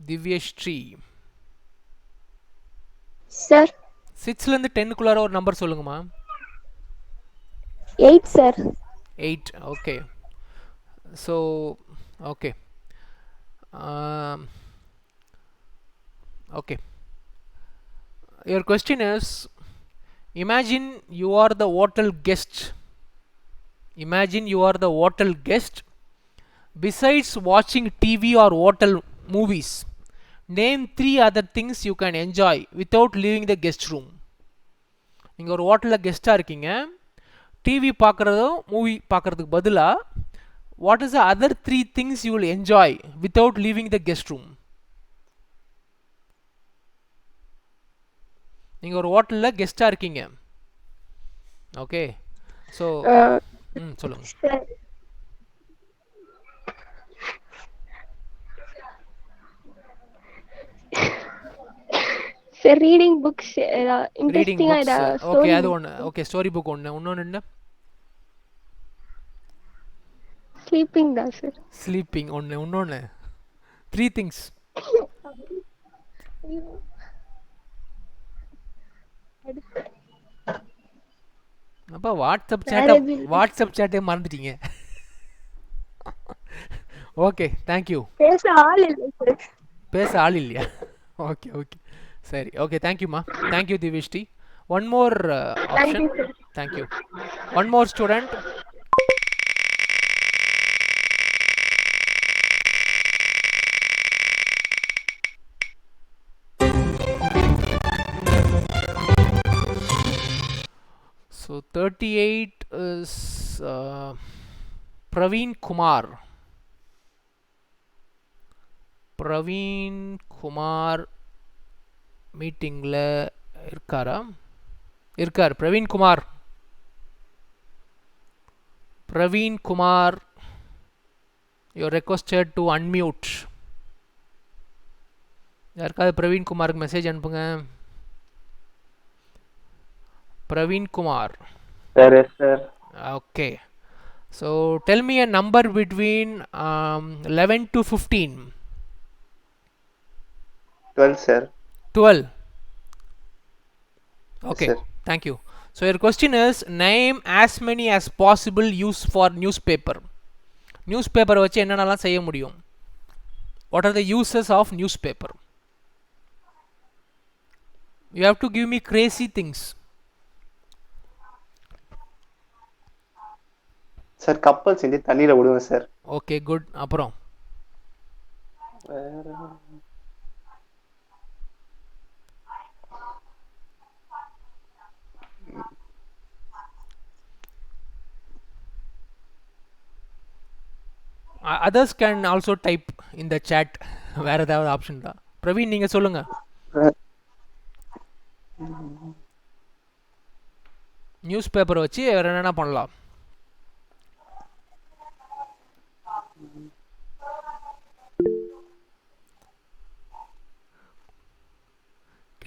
Divyashree. Sir. 6 ல இருந்து 10 குள்ளார ஒரு நம்பர் சொல்லுங்கம்மா. 8 sir. 8. Okay, so okay, okay, your question is, imagine you are the hotel guest. Imagine you are the hotel guest. Besides watching TV or hotel movies, name 3 other things you can enjoy without leaving the guest room. நீங்கள் ஒரு ஹோட்டலில் கெஸ்ட்டாக இருக்கீங்க, TV பார்க்குறதும் movie பார்க்குறதுக்கு பதிலாக what is the other 3 things you will enjoy without leaving the guest room? நீங்கள் ஒரு ஹோட்டலில் கெஸ்ட்டாக இருக்கீங்க. ஓகே, ஸோ சொல்லுங்கள். Sir, reading books. Reading books. Okay, அது ஒன்று. ஓகே, ஸ்டோரி புக் ஒன்று. இன்னொன்று என்ன? ஸ்லீப்பிங் தான் சார். ஸ்லீப்பிங் இன்னொன்று 3 திங்ஸ். அப்போ வாட்ஸ்அப் சேட்டே மறந்துட்டீங்க. Okay thank you. பேச ஆள் இல்லை சார். பேச ஆள் இல்லையா? ஓகே ஓகே சரி ஓகே தேங்க்யூம்மா. Thank you Divishti. One more option. Thank you. One more student. So 38 is Praveen Kumar. Praveen Kumar மீட்டிங்கில் இருக்காரா? இருக்கார். Praveen Kumar. Praveen Kumar, you requested to unmute. யாருக்காவது பிரவீன் குமாருக்கு மெசேஜ் அனுப்புங்க. Praveen Kumar. Sir, yes, sir. Okay. So tell me a number between 11 to 15. 12, sir. 12. Okay. Yes, sir. Thank you. So your question is name as many as possible use for newspaper. Newspaper வச்சு என்னென்னலாம் செய்ய முடியும்? What are the uses of newspaper? You have to give me crazy things. Sir, கப்பல் செஞ்சு தண்ணியில விடுவேன் sir. Okay, good. அப்புறம் others can also type in the chat. வேற ஏதாவது ஆப்ஷன் தான். பிரவீன் நீங்க சொல்லுங்க. நியூஸ் பேப்பர் வச்சு வேற என்னென்ன பண்ணலாம்?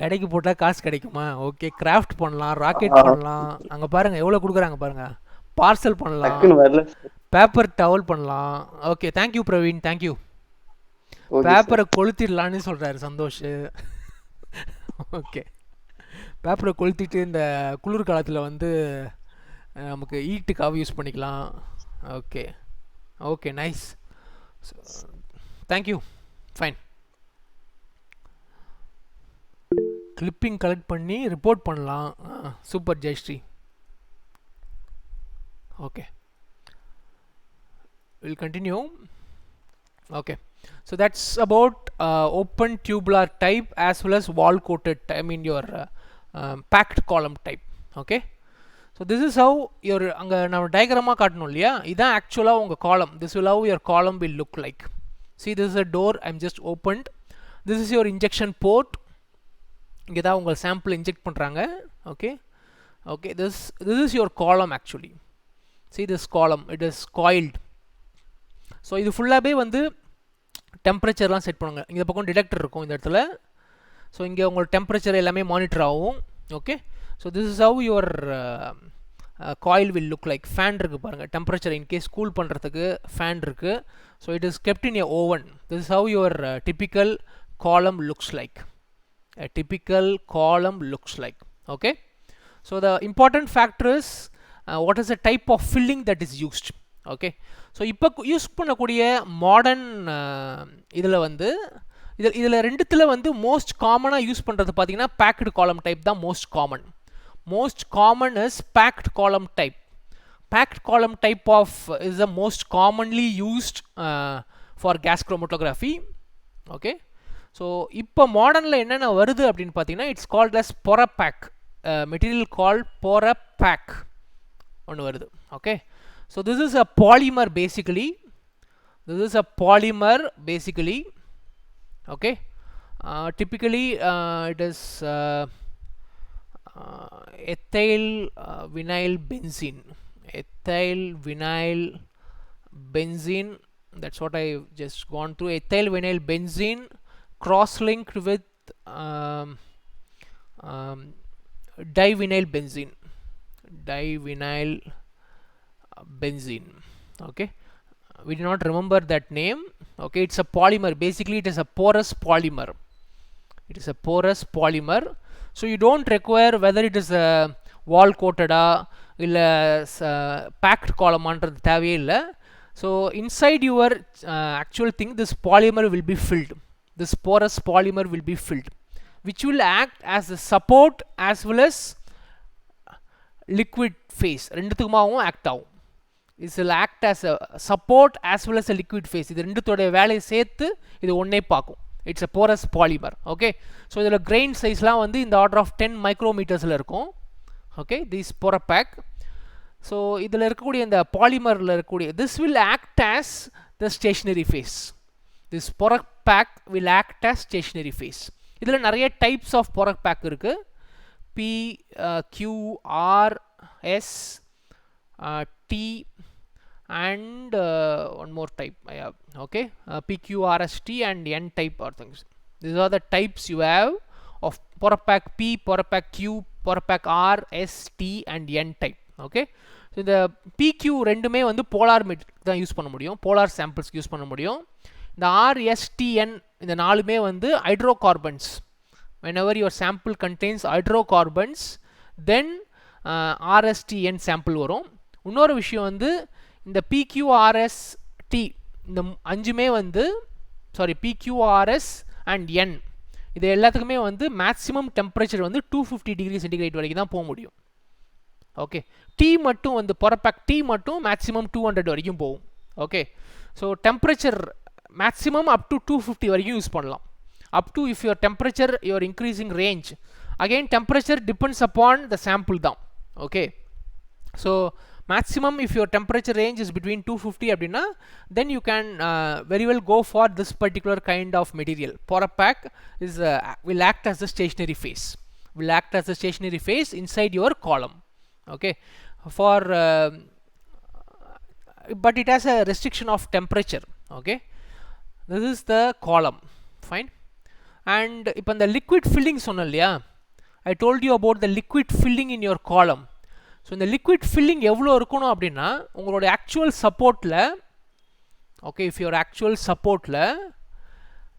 கடைக்கு போட்டால் காசு கிடைக்குமா? ஓகே, கிராஃப்ட் பண்ணலாம், ராக்கெட் பண்ணலாம். அங்கே பாருங்கள் எவ்வளோ கொடுக்குறாங்க பாருங்கள். பார்சல் பண்ணலாம், பேப்பர் டவல் பண்ணலாம். Okay thank you Praveen, thank you. பேப்பரை கொளுத்திடலான்னு சொல்கிறாரு சந்தோஷ். ஓகே, பேப்பரை கொளுத்திட்டு இந்த குளிர் காலத்தில் வந்து நமக்கு ஈட்டுக்காக யூஸ் பண்ணிக்கலாம். Okay okay nice, thank you, fine. Clipping collect பண்ணி ரிப்போர்ட் பண்ணலாம். Super Jayashree. Okay, will continue. Okay, so that's about open tubular type as well as wall coated, I mean your packed column type. Okay, so this is how your அங்கே நம்ம டயக்ராமாக காட்டணும் இல்லையா, இதான் ஆக்சுவலாக உங்கள் காலம். this will how your column will look like. see, this is a door I'm just opened. this is your injection port. இங்கே தான் உங்கள் சாம்பிள் இன்ஜெக்ட் பண்ணுறாங்க. Okay okay, this is your column actually. see this column, it is coiled. So இது ஃபுல்லாகவே வந்து டெம்பரேச்சர்லாம் set பண்ணுங்க. இந்த பக்கம் டிடெக்டர் இருக்கும் இந்த இடத்துல. ஸோ இங்கே உங்களுக்கு டெம்பரேச்சர் எல்லாமே மானிட்டர் ஆகும். Okay, so this is how your coil will look like. Fan இருக்குது பாருங்கள், டெம்பரேச்சர் இன்கேஸ் கூல் பண்ணுறதுக்கு ஃபேன் இருக்குது. So it is kept in a oven. This is how your typical column looks like. A typical column looks like. Okay, so the important factor is what is the type of filling that is used. Okay, so இப்போ use பண்ணக்கூடிய modern இதில் வந்து இதில் ரெண்டுத்தில் வந்து most காமனாக use பண்ணுறது பார்த்தீங்கன்னா packed column type தான் most common. Most common is packed column type. Packed column type of is the most commonly used for gas chromatography. Okay, so இப்போ மாடர்னில் என்னென்ன வருது அப்படின்னு பார்த்தீங்கன்னா it's called as Porapak. Material called Porapak ஒன்று வருது. Okay, so this is a polymer basically. This is a polymer basically. Okay, typically it is ethyl vinyl benzene. Ethyl vinyl benzene, that's what I just gone through. Ethyl vinyl benzene cross-linked with divinyl benzene. Divinyl benzene. Okay, we do not remember that name. Okay, it's a polymer. Basically it is a porous polymer. It is a porous polymer. So you don't require whether it is a wall coated illa packed column ஆன்றது தேவையே இல்லை. So inside your actual thing, this polymer will be filled. This porous polymer will be filled, which will act as a support as well as liquid phase. ரெண்டுத்துக்குமாவும் act ஆகும். This will act as a support as well as a liquid phase. இது ரெண்டுத்தோட வேலையை சேர்த்து இது ஒன்னே பார்க்கும். It's a porous polymer. Okay, so இதில் grain sizeலாம் வந்து இந்த order of 10 micrometersல இருக்கும். Okay, this Porapack. So இதில் இருக்கக்கூடிய இந்த பாலிமரில் இருக்கக்கூடிய this will act as the stationary phase. This Porapack will act as stationary phase. இதில் நிறைய types of Porapack இருக்கு. P, Q, R, S, T and one more type I have. Okay, P, Q, R, S, T and N type or things. These are the types you have of Porapack P, Porapack Q, Porapack R, S, T and N type. Okay, so இந்த PQ ரெண்டுமே வந்து polar material தான் use பண்ண முடியும், polar சாம்பிள்ஸ்க்கு use பண்ண முடியும். இந்த RSTN இந்த நாலுமே வந்து hydrocarbons. whenever your sample contains hydrocarbons then RSTN sample வரும். இன்னொரு விஷயம் வந்து இந்த PQRST இந்த அஞ்சுமே வந்து PQRS and N இது எல்லாத்துக்குமே வந்து மேக்ஸிமம் டெம்பரேச்சர் வந்து 250 டிகிரி சென்டிகிரேட் வரைக்கும் தான் போக முடியும். ஓகே, T மட்டும் வந்து Porapack T மட்டும் மேக்ஸிமம் 200 வரைக்கும் போகும். Okay, so temperature maximum up to 250 வரைக்கும் யூஸ் பண்ணலாம். Up to if your temperature your increasing range, again temperature depends upon the sample தான். Okay, so maximum if your temperature range is between 250 அப்படின்னா then you can very well go for this particular kind of material. Porapack is will act as the stationary phase, will act as the stationary phase inside your column. Okay, for but it has a restriction of temperature. Okay, this is the column. Fine. And இப்போ இந்த liquid filling சொன்னேன் இல்லையா, I told you about the liquid filling in your column. So இந்த liquid filling எவ்வளோ இருக்கணும் அப்படின்னா உங்களோட actual சப்போர்ட்டில், ஓகே, இஃப் யுவர் ஆக்சுவல் சப்போர்ட்டில்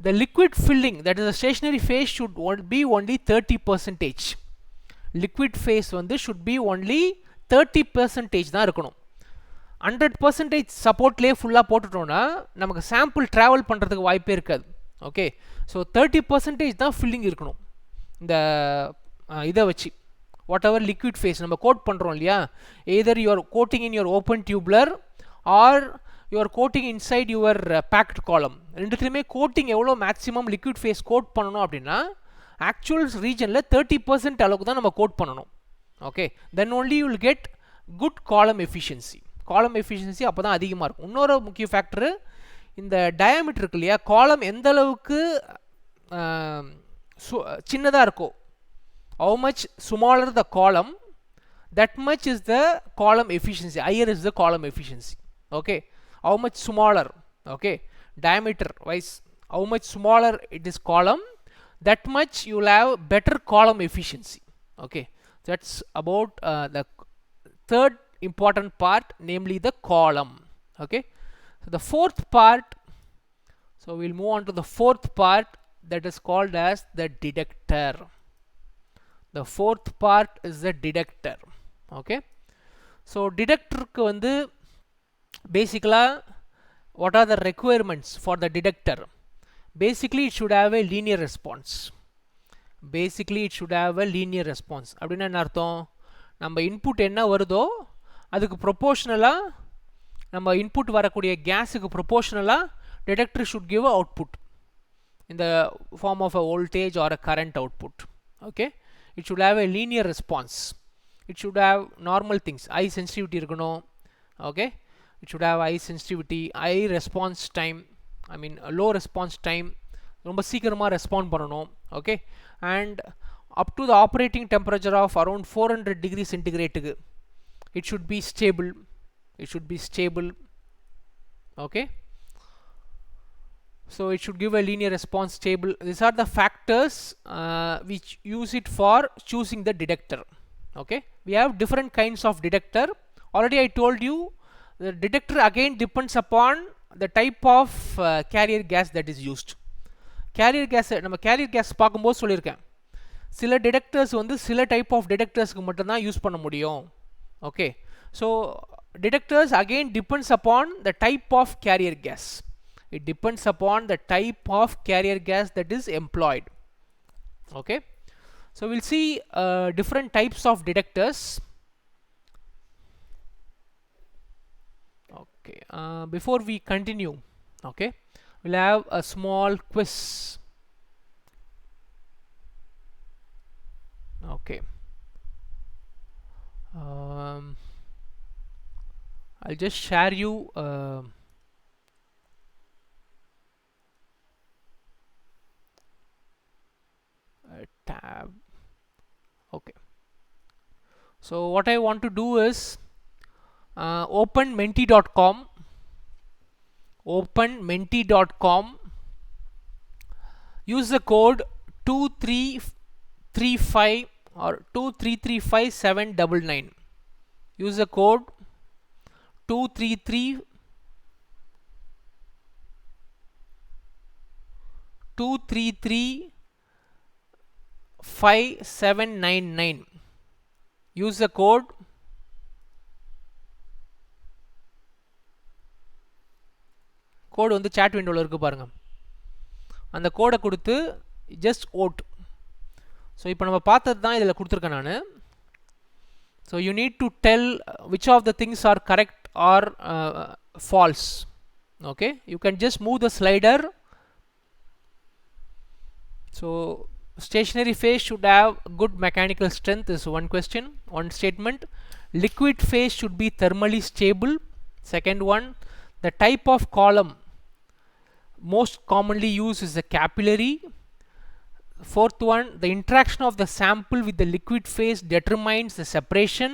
the liquid filling that is a stationary phase should be only 30%. Liquid phase வந்து should be only 30% தான் இருக்கணும். 100% சப்போர்ட்லேயே ஃபுல்லாக போட்டுட்டோன்னா நமக்கு சாம்பிள் ட்ராவல் பண்ணுறதுக்கு வாய்ப்பே இருக்காது. ஓகே, ஸோ 30% தான் ஃபில்லிங் இருக்கணும். இந்த இதை வச்சு whatever liquid phase நம்ம கோட் பண்ணுறோம் இல்லையா, either you are coating in your open tubular or you are coating inside your packed column. ரெண்டுத்துலையுமே கோட்டிங் எவ்வளோ மேக்ஸிமம் லிக்விட் ஃபேஸ் கோட் பண்ணணும் அப்படின்னா ஆக்சுவல் ரீஜனில் 30% அளவுக்கு தான் நம்ம கோட் பண்ணணும். Okay, then only you will get good column efficiency. காலம் எஃபிஷியன்சி அப்போ தான் அதிகமாக இருக்கும். இன்னொரு முக்கிய ஃபேக்டரு இந்த டயாமீட்டர் இருக்கு இல்லையா, காலம் எந்த அளவுக்கு சின்னதாக இருக்கோ, how much smaller the column, that much is the column efficiency, higher is the column efficiency. Okay, how much smaller, okay, diameter wise how much smaller it is column, that much you will have better column efficiency. Okay, that's about the third important part, namely the column. Okay, so the fourth part, so we'll move on to the fourth part, that is called as the detector. The fourth part is the detector. Okay, so detector ku vandu basically what are the requirements for the detector? Basically it should have a linear response. Basically it should have a linear response. அப்படினா என்ன அர்த்தம், நம்ம input என்ன வருதோ அதுக்கு ப்ரொபோஷனலா, நம்ம input வரக்கூடிய கேஸுக்கு ப்ரொபோஷனலா detector should give a output in the form of a voltage or a current output. Okay, it should have a linear response. It should have normal things, high sensitivity இருக்கணும். Okay, it should have high sensitivity, high response time, I mean low response time, ரொம்ப சீக்கிரமாக respond பண்ணணும். Okay, and up to the operating temperature of around 400 degree centigrade it should be stable. It should be stable. Okay, so it should give a linear response, stable. These are the factors which use it for choosing the detector. Okay, we have different kinds of detector. Already I told you The detector again depends upon the type of carrier gas that is used. Carrier gas நம்ம carrier gas பார்க்கும்போது சொல்லியிருக்கேன், சில detectors வந்து சில type of டிடெக்டர்ஸ்க்கு மட்டும்தான் use பண்ண முடியும். Okay, so detectors again depends upon the type of carrier gas. It depends upon the type of carrier gas that is employed. Okay, so we'll see different types of detectors. Okay, before we continue, okay, we'll have a small quiz. Okay, I'll just share you a tab. Okay, so what I want to do is open menti.com, use the code 2335 or 2335799. Use the code 2335799. Use the code. Code வந்து chat விண்டோவில் இருக்குது பாருங்கள், அந்த கோடை கொடுத்து just vote. So இப்போ நம்ம பார்த்தது தான் இதில் கொடுத்துருக்கேன் நான். So you need to tell which of the things are correct or false. Okay, you can just move the slider. So stationary phase should have good mechanical strength is one question, one statement. Liquid phase should be thermally stable. Second one, the type of column most commonly used is the capillary. Fourth one, the interaction of the sample with the liquid phase determines the separation.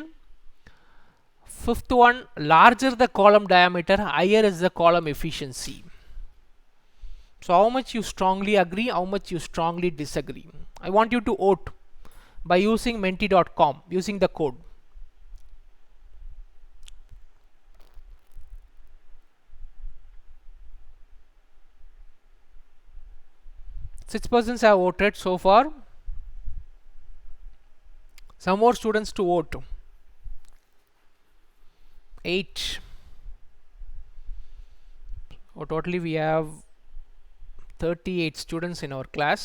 Fifth one, larger the column diameter, higher is the column efficiency. So how much you strongly agree, how much you strongly disagree? I want you to vote by using menti.com, using the code. Six persons have voted so far. Some more students to vote. 8. So totally we have 38 students in our class.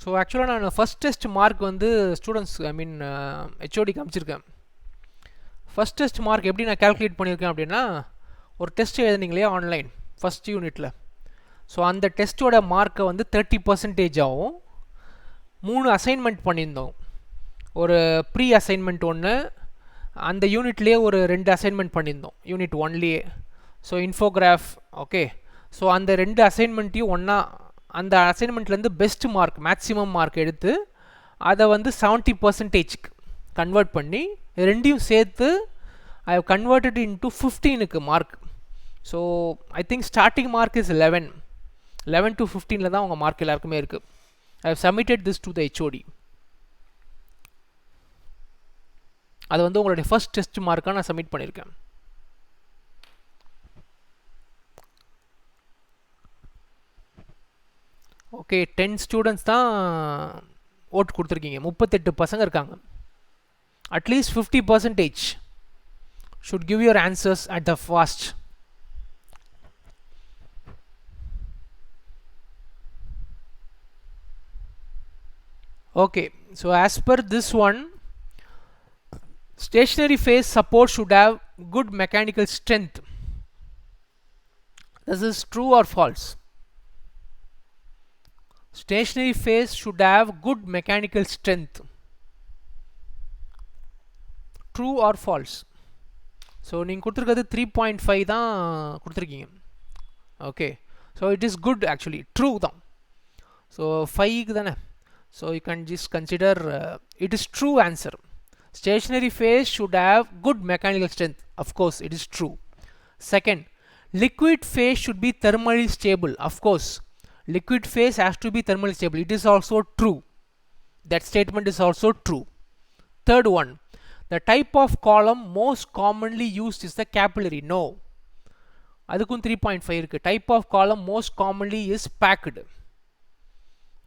So ஆக்சுவலாக நான் first test mark வந்து students ஹெச்ஓடிக்கு அமைச்சிருக்கேன். First test mark எப்படி நான் calculate பண்ணியிருக்கேன் அப்படின்னா, ஒரு test எழுதுனீங்க இல்லையா online first யூனிட்டில், ஸோ அந்த டெஸ்ட்டோட மார்க்கை வந்து 30% ஆகும். 3 அசைன்மெண்ட் பண்ணியிருந்தோம், ஒரு ப்ரீ அசைன்மெண்ட் ஒன்று, அந்த யூனிட்லேயே ஒரு 2 அசைன்மெண்ட் பண்ணியிருந்தோம் யூனிட் 1லேயே. So infograph. ஓகே, ஸோ அந்த 2 அசைன்மெண்ட்டையும் ஒன்றா அந்த அசைன்மெண்ட்லேருந்து பெஸ்ட் மார்க் மேக்ஸிமம் மார்க் எடுத்து அதை வந்து 70%க்கு கன்வெர்ட் பண்ணி ரெண்டையும் சேர்த்து ஐ ஹவ் கன்வெர்டட் இன்டு 15க்கு mark. So I think starting mark is 11 to 15 தான் உங்கள் மார்க் எல்லாருக்குமே இருக்குது. I have submitted this to the HOD. அது வந்து உங்களுடைய ஃபர்ஸ்ட் டெஸ்ட் மார்க்காக நான் சப்மிட் பண்ணியிருக்கேன். ஓகே, 10 ஸ்டூடெண்ட்ஸ் தான் ஓட்டு கொடுத்துருக்கீங்க, 38 பசங்க இருக்காங்க. At least 50% should give your answers at the fast. Okay, so as per this one, stationary phase support should have good mechanical strength. This is true or false? Stationary phase should have good mechanical strength. True or false? So நீங்கள் கொடுத்துருக்கிறது 3.5 தான் கொடுத்துருக்கீங்க. Okay, so it is good actually, true தான். So 5க்கு தானே, so you can just consider it is true answer. Stationary phase should have good mechanical strength. Of course it is true. Second, Liquid phase should be thermally stable. Of course, liquid phase has to be thermally stable. It is also true. That statement is also true. Third one, the type of column most commonly used is the capillary. No. அதுக்கும் 3.5 இருக்கு. Type of column most commonly is packed.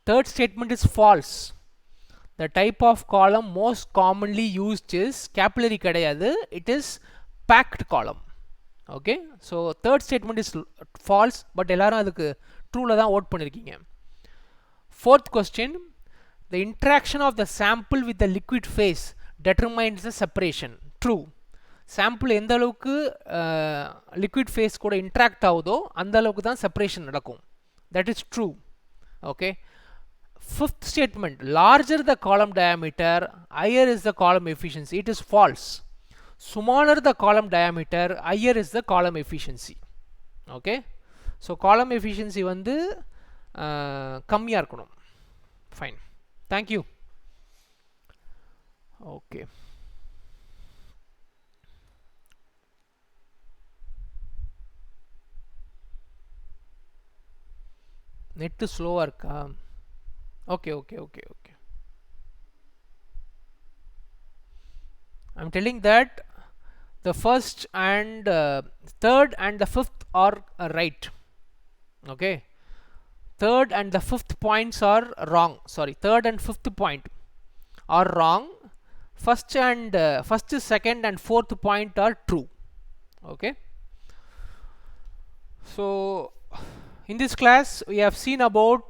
Third statement is false. The type of column most commonly used is capillary கிடையாது. It is packed column. Okay. So third statement is false. But எல்லாரும் அதுக்கு trueல தான் vote பண்ணிருக்கீங்க. Fourth question, the interaction of the sample with the liquid phase determines the separation. True. Sample எந்த அளவுக்கு liquid phase கூட interact ஆகுதோ அந்த அளவுக்கு தான் செப்பரேஷன் நடக்கும். That is true. Okay. Fifth statement, larger the column diameter higher is the column efficiency. It is false. Smaller the column diameter higher is the column efficiency. Okay. So column efficiency வந்து கம்மியாக இருக்கணும். Fine. Thank you. Okay. Net ஸ்லோவாக இருக்கா? Okay okay okay okay. I'm telling that the first and third and the fifth are right. Okay. Third and the fifth points are wrong. Sorry, third and fifth point are wrong. First, second and fourth point are true. Okay. So in this class we have seen about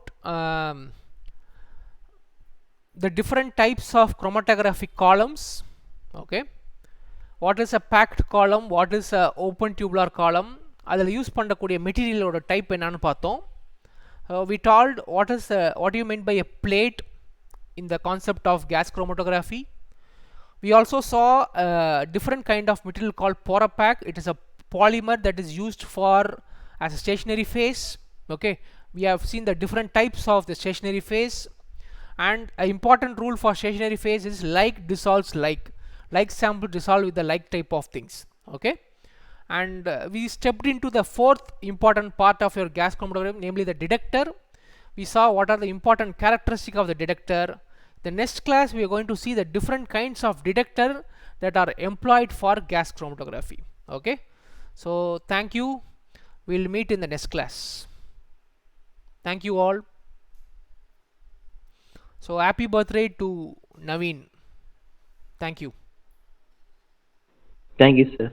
the different types of chromatographic columns. Okay. What is a packed column, what is a open tubular column, அதில் use பண்ணக்கூடிய மெட்டீரியலோட type என்னன்னு பார்த்தோம். We told what do you mean by a plate in the concept of gas chromatography. We also saw a different kind of material called Porapack. It is a polymer that is used for as a stationary phase. Okay, we have seen the different types of the stationary phase, and an important rule for stationary phase is like dissolves like sample dissolve with the like type of things. Okay. And we stepped into the fourth important part of your gas chromatography, namely the detector. We saw what are the important characteristics of the detector. The next class we are going to see the different kinds of detector that are employed for gas chromatography. Okay. So thank you. We'll meet in the next class. Thank you all. So happy birthday to Naveen. Thank you. Thank you, sir.